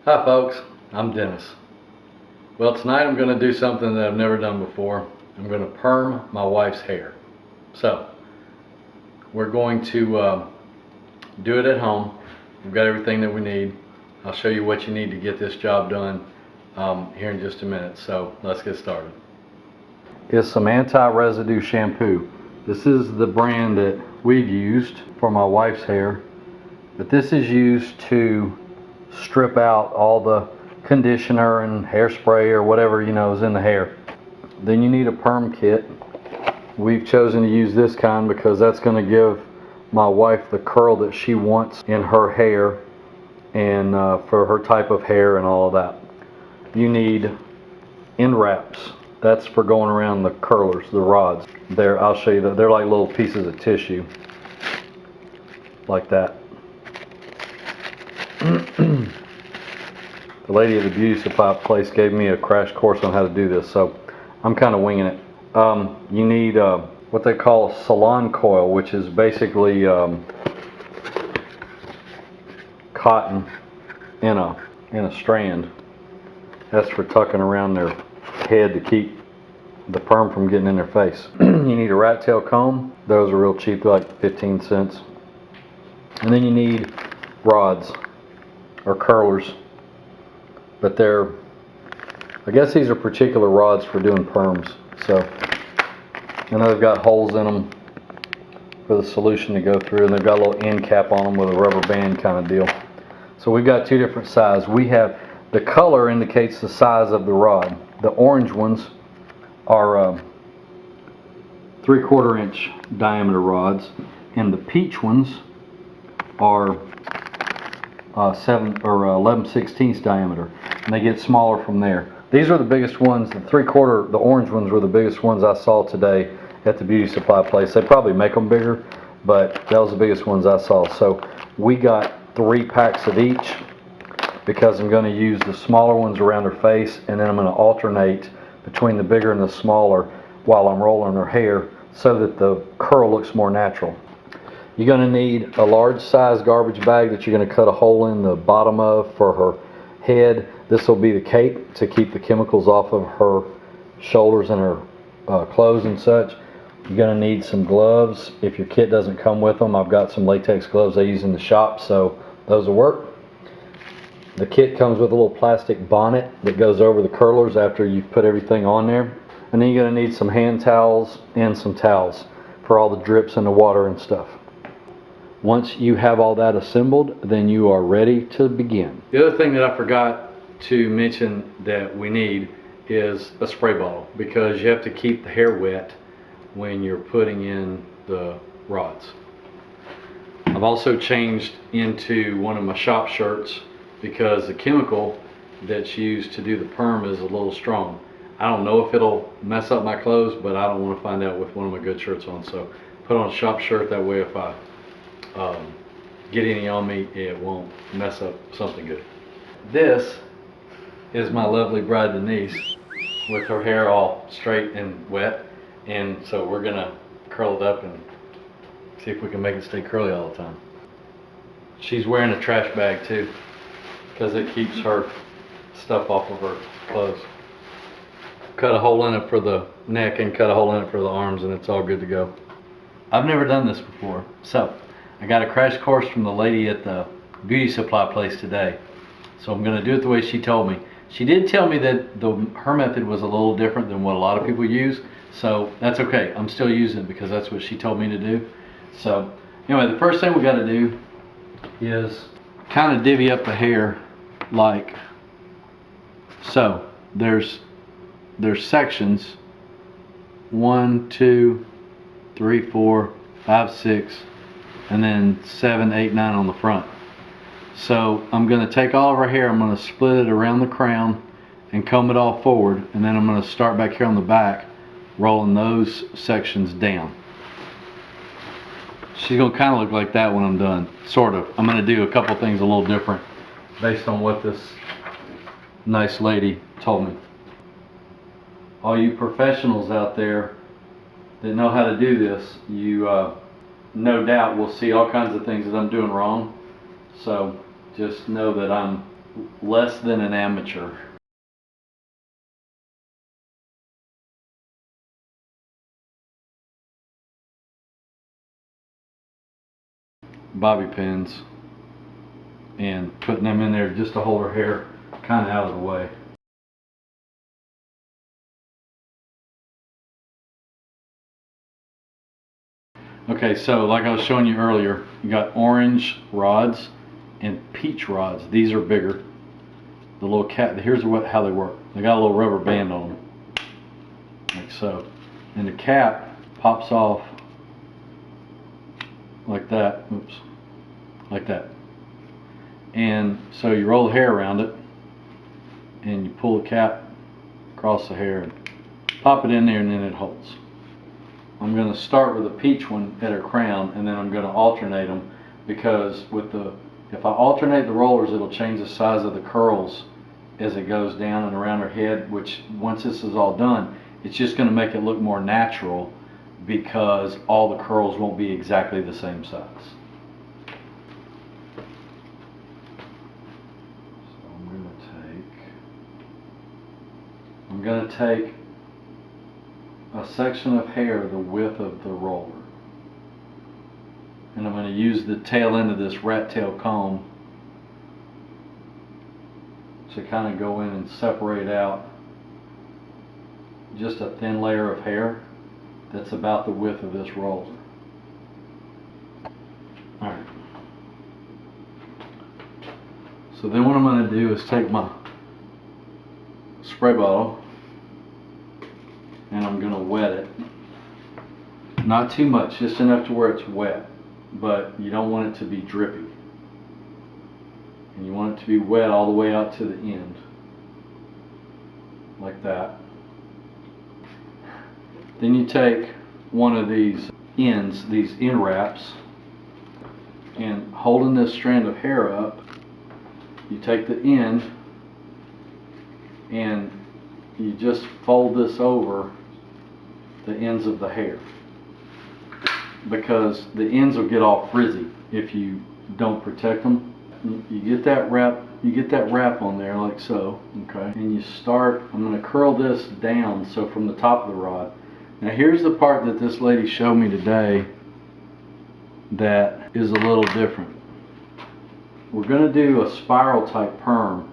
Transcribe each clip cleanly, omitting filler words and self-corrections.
Hi folks, I'm Dennis. Well, tonight I'm going to do something that I've never done before. I'm going to perm my wife's hair. So, we're going to do it at home. We've got everything that we need. I'll show you what you need to get this job done here in just a minute. So, let's get started. It's some anti-residue shampoo. This is the brand that we've used for my wife's hair, but this is used to strip out all the conditioner and hairspray or whatever is in the hair. Then you need a perm kit. We've chosen to use this kind because that's going to give my wife the curl that she wants in her hair and for her type of hair and all of that. You need end wraps. That's for going around the curlers, the rods. I'll show you that. They're like little pieces of tissue, like that. The lady at the beauty supply place gave me a crash course on how to do this, so I'm kind of winging it. You need what they call salon coil, which is basically cotton in a strand. That's for tucking around their head to keep the perm from getting in their face. You need a rat tail comb. Those are real cheap, they're like 15 cents. And then you need rods or curlers, but I guess these are particular rods for doing perms. So I know they've got holes in them for the solution to go through, and they've got a little end cap on them with a rubber band kind of deal. So we've got two different sizes. We have, the color indicates the size of the rod. The orange ones are 3/4 inch diameter rods, and the peach ones are 11/16 diameter, and they get smaller from there. These are the biggest ones. The orange ones were the biggest ones I saw today at the beauty supply place. They probably make them bigger, but that was the biggest ones I saw. So we got 3 packs of each because I'm going to use the smaller ones around her face, and then I'm going to alternate between the bigger and the smaller while I'm rolling her hair so that the curl looks more natural. You're going to need a large size garbage bag that you're going to cut a hole in the bottom of for her head. This will be the cape to keep the chemicals off of her shoulders and her clothes and such. You're going to need some gloves. If your kit doesn't come with them, I've got some latex gloves I use in the shop, so those will work. The kit comes with a little plastic bonnet that goes over the curlers after you've put everything on there. And then you're going to need some hand towels and some towels for all the drips and the water and stuff. Once you have all that assembled, then you are ready to begin. The other thing that I forgot to mention that we need is a spray bottle, because you have to keep the hair wet when you're putting in the rods. I've also changed into one of my shop shirts because the chemical that's used to do the perm is a little strong. I don't know if it'll mess up my clothes, but I don't want to find out with one of my good shirts on. So put on a shop shirt, that way if I get any on me, it won't mess up something good. This is my lovely bride Denise with her hair all straight and wet, and so we're gonna curl it up and see if we can make it stay curly all the time. She's wearing a trash bag too, because it keeps her stuff off of her clothes. Cut a hole in it for the neck and cut a hole in it for the arms, and it's all good to go. I've never done this before, so I got a crash course from the lady at the beauty supply place today. So I'm going to do it the way she told me. She did tell me that her method was a little different than what a lot of people use, so that's okay. I'm still using it because that's what she told me to do. So anyway, the first thing we got to do is kind of divvy up the hair like so. There's sections 1, 2, 3, 4, 5, 6, and then 7, 8, 9 on the front. So I'm going to take all of our hair, I'm going to split it around the crown and comb it all forward, and then I'm going to start back here on the back, rolling those sections down. She's going to kind of look like that when I'm done, sort of. I'm going to do a couple things a little different based on what this nice lady told me. All you professionals out there that know how to do this, you no doubt will see all kinds of things that I'm doing wrong. So just know that I'm less than an amateur. Bobby pins and putting them in there just to hold her hair kind of out of the way. Okay, so like I was showing you earlier, you got orange rods and peach rods. These are bigger. The little cap, here's how they work. They got a little rubber band on them, like so. And the cap pops off like that, oops, like that. And so you roll the hair around it, and you pull the cap across the hair, and pop it in there, and then it holds. I'm going to start with a peach one at her crown, and then I'm going to alternate them, because if I alternate the rollers, it'll change the size of the curls as it goes down and around her head, which once this is all done, it's just going to make it look more natural, because all the curls won't be exactly the same size. So I'm going to take a section of hair the width of the roller, and I'm going to use the tail end of this rat tail comb to kind of go in and separate out just a thin layer of hair that's about the width of this roller. Alright, so then what I'm going to do is take my spray bottle and I'm going to wet it. Not too much, just enough to where it's wet, but you don't want it to be drippy. And you want it to be wet all the way out to the end, like that. Then you take one of these ends, these end wraps, and holding this strand of hair up, you take the end and you just fold this over the ends of the hair, because the ends will get all frizzy if you don't protect them. You get that wrap on there like so, okay? And you start, I'm going to curl this down, so from the top of the rod. Now here's the part that this lady showed me today that is a little different. We're going to do a spiral type perm,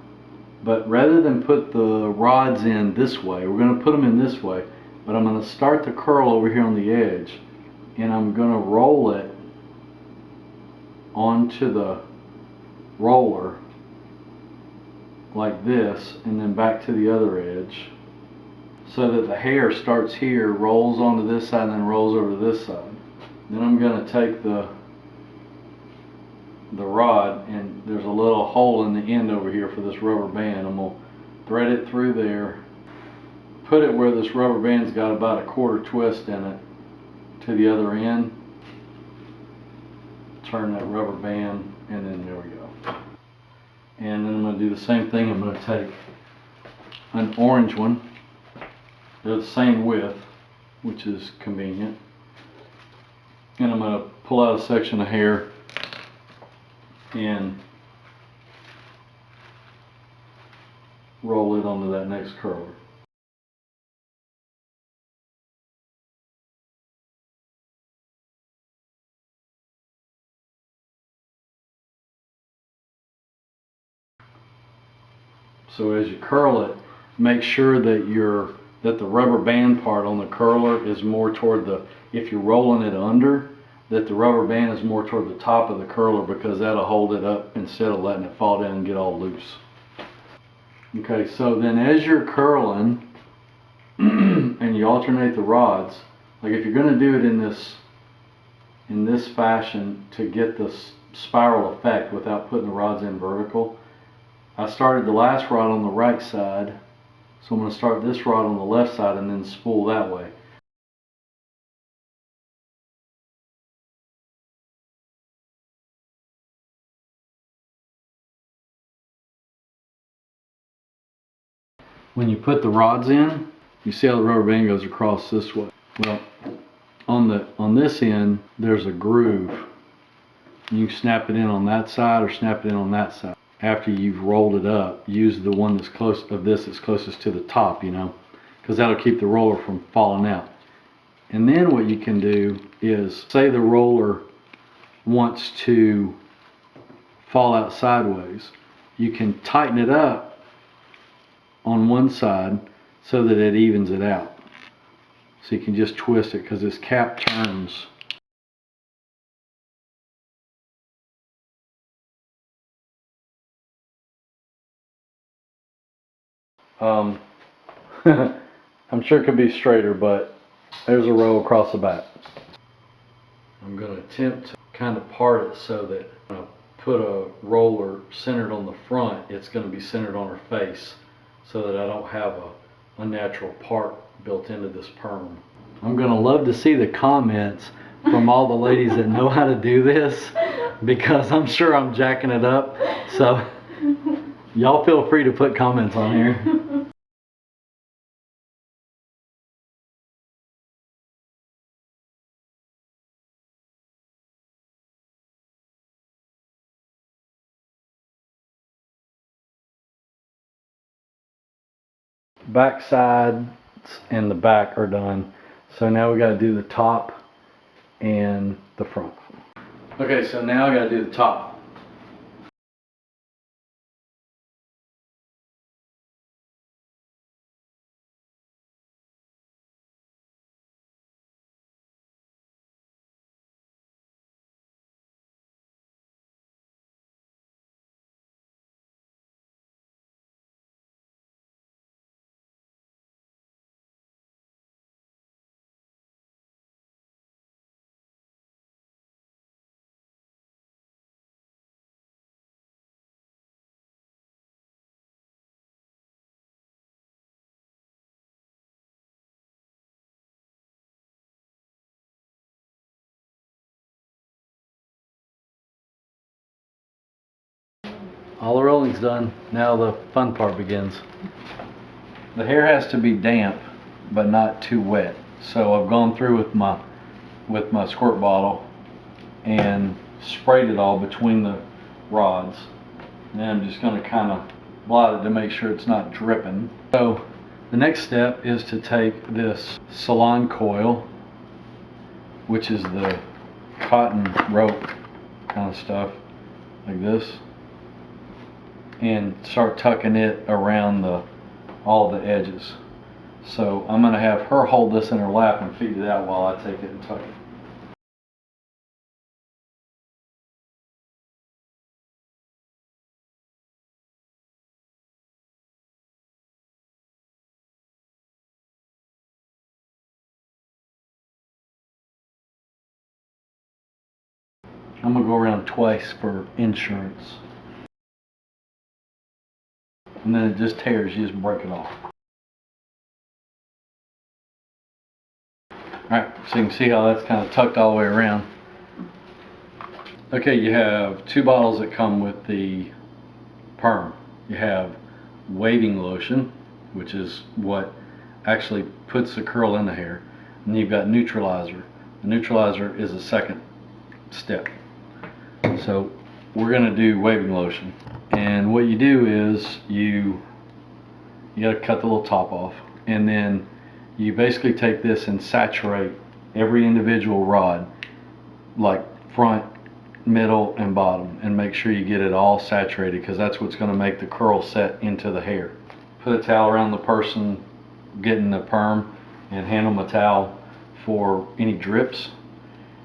but rather than put the rods in this way, we're going to put them in this way, but I'm going to start the curl over here on the edge, and I'm going to roll it onto the roller like this, and then back to the other edge, so that the hair starts here, rolls onto this side, and then rolls over to this side. Then I'm going to take the rod, and there's a little hole in the end over here for this rubber band. I'm going to thread it through there, put it where this rubber band's got about a quarter twist in it to the other end, turn that rubber band, and then there we go. And then I'm going to do the same thing. I'm going to take an orange one, they're the same width, which is convenient, and I'm going to pull out a section of hair and roll it onto that next curler. So as you curl it, make sure that the rubber band part on the curler is more toward the, if you're rolling it under, that the rubber band is more toward the top of the curler, because that'll hold it up instead of letting it fall down and get all loose. Okay, so then as you're curling and you alternate the rods, like if you're going to do it in this fashion to get this spiral effect without putting the rods in vertical, I started the last rod on the right side, so I'm going to start this rod on the left side and then spool that way. When you put the rods in, you see how the rubber band goes across this way. Well, on this end, there's a groove. You can snap it in on that side or snap it in on that side. after you've rolled it up, use the one that's closest to the top, you know, because that'll keep the roller from falling out. And then what you can do is, say the roller wants to fall out sideways, you can tighten it up on one side so that it evens it out. So you can just twist it because this cap turns. I'm sure it could be straighter, but there's a row across the back. I'm going to attempt to kind of part it so that when I put a roller centered on the front, it's going to be centered on her face so that I don't have a unnatural part built into this perm. I'm going to love to see the comments from all the ladies that know how to do this, because I'm sure I'm jacking it up. So y'all feel free to put comments on here. Back sides and the back are done. So now we got to do the top and the front. Okay, so now I got to do the top. All the rolling's done. Now the fun part begins. The hair has to be damp, but not too wet. So I've gone through with my squirt bottle and sprayed it all between the rods. And then I'm just going to kind of blot it to make sure it's not dripping. So the next step is to take this salon coil, which is the cotton rope kind of stuff, like this, and start tucking it around all the edges. So I'm going to have her hold this in her lap and feed it out while I take it and tuck it. I'm going to go around twice for insurance. And then it just tears, you just break it off. Alright, so you can see how that's kind of tucked all the way around. Okay, you have two bottles that come with the Perm. You have waving lotion, which is what actually puts the curl in the hair. And you've got Neutralizer. The Neutralizer is the second step. So we're going to do waving lotion. And what you do is you got to cut the little top off. And then you basically take this and saturate every individual rod, like front, middle, and bottom, and make sure you get it all saturated, because that's what's going to make the curl set into the hair. Put a towel around the person getting the perm and hand them a towel for any drips.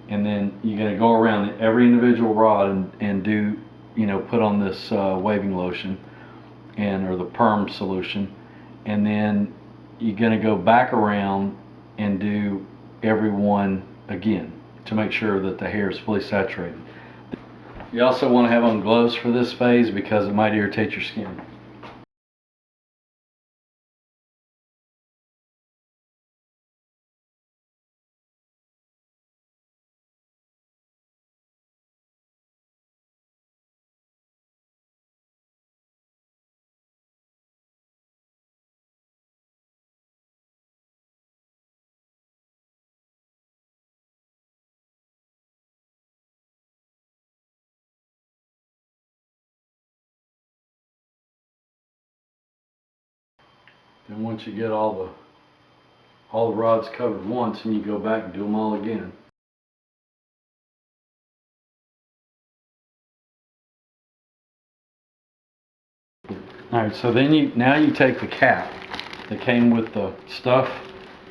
And then you're going to go around every individual rod and do, you know, put on this waving lotion or the perm solution. And then you're going to go back around and do every one again to make sure that the hair is fully saturated. You also want to have on gloves for this phase because it might irritate your skin. Then once you get all the rods covered once, and you go back and do them all again. Alright, so then now you take the cap that came with the stuff.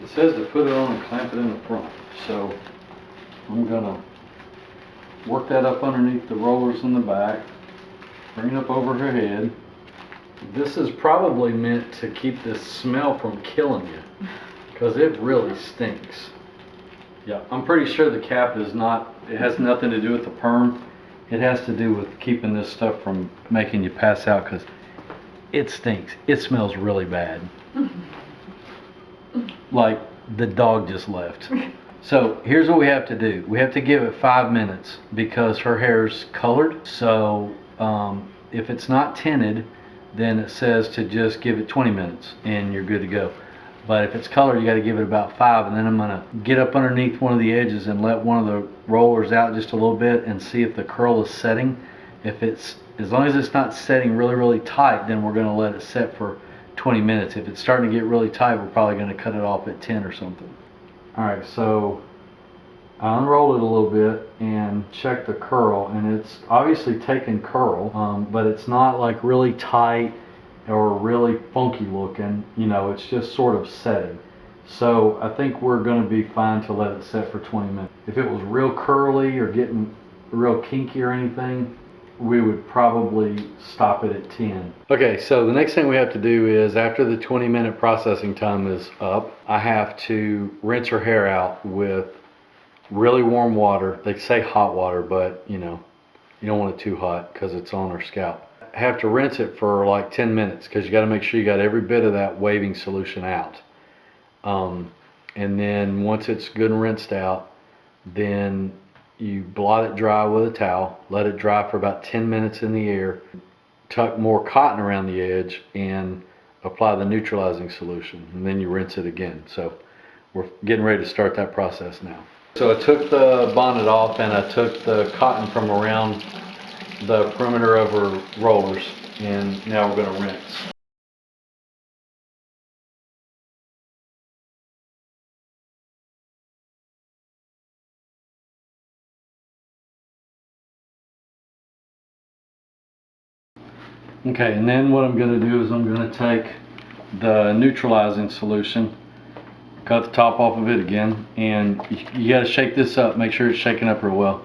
It says to put it on and clamp it in the front. So I'm gonna work that up underneath the rollers in the back, bring it up over her head. This is probably meant to keep this smell from killing you, because it really stinks. Yeah, I'm pretty sure the cap is not, it has nothing to do with the perm. It has to do with keeping this stuff from making you pass out, because it stinks. It smells really bad. Like the dog just left. So here's what we have to do. We have to give it 5 minutes because her hair's colored. So if it's not tinted, then it says to just give it 20 minutes and you're good to go. But if it's colored, you got to give it about 5. And then I'm gonna get up underneath one of the edges and let one of the rollers out just a little bit and see if the curl is setting. If it's, as long as it's not setting really, really tight, then we're gonna let it set for 20 minutes. If it's starting to get really tight, we're probably gonna cut it off at 10 or something. All right, so I unrolled it a little bit and checked the curl, and it's obviously taken curl, but it's not like really tight or really funky looking, you know, it's just sort of setting. So I think we're gonna be fine to let it set for 20 minutes. If it was real curly or getting real kinky or anything, we would probably stop it at 10. Okay, so the next thing we have to do is, after the 20-minute processing time is up, I have to rinse her hair out with really warm water. They say hot water, but you know, you don't want it too hot because it's on her scalp. I have to rinse it for like 10 minutes because you got to make sure you got every bit of that waving solution out. And then once it's good and rinsed out, then you blot it dry with a towel, let it dry for about 10 minutes in the air, tuck more cotton around the edge, and apply the neutralizing solution, and then you rinse it again. So we're getting ready to start that process now. So I took the bonnet off and I took the cotton from around the perimeter of her rollers, and now we're going to rinse. Okay, and then what I'm going to do is I'm going to take the neutralizing solution, cut the top off of it again, and you got to shake this up, make sure it's shaken up real well.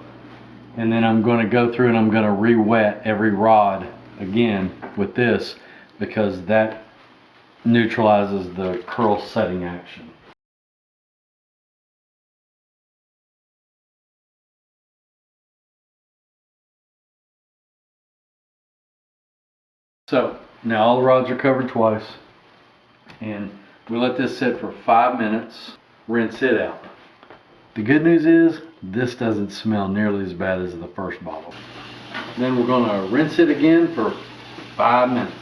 And then I'm going to go through and I'm going to re-wet every rod again with this, because that neutralizes the curl setting action. So now all the rods are covered twice, and we let this sit for 5 minutes, rinse it out. The good news is this doesn't smell nearly as bad as the first bottle. Then we're going to rinse it again for 5 minutes.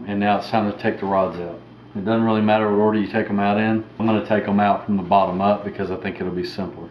And now it's time to take the rods out. It doesn't really matter what order you take them out in. I'm going to take them out from the bottom up because I think it'll be simpler.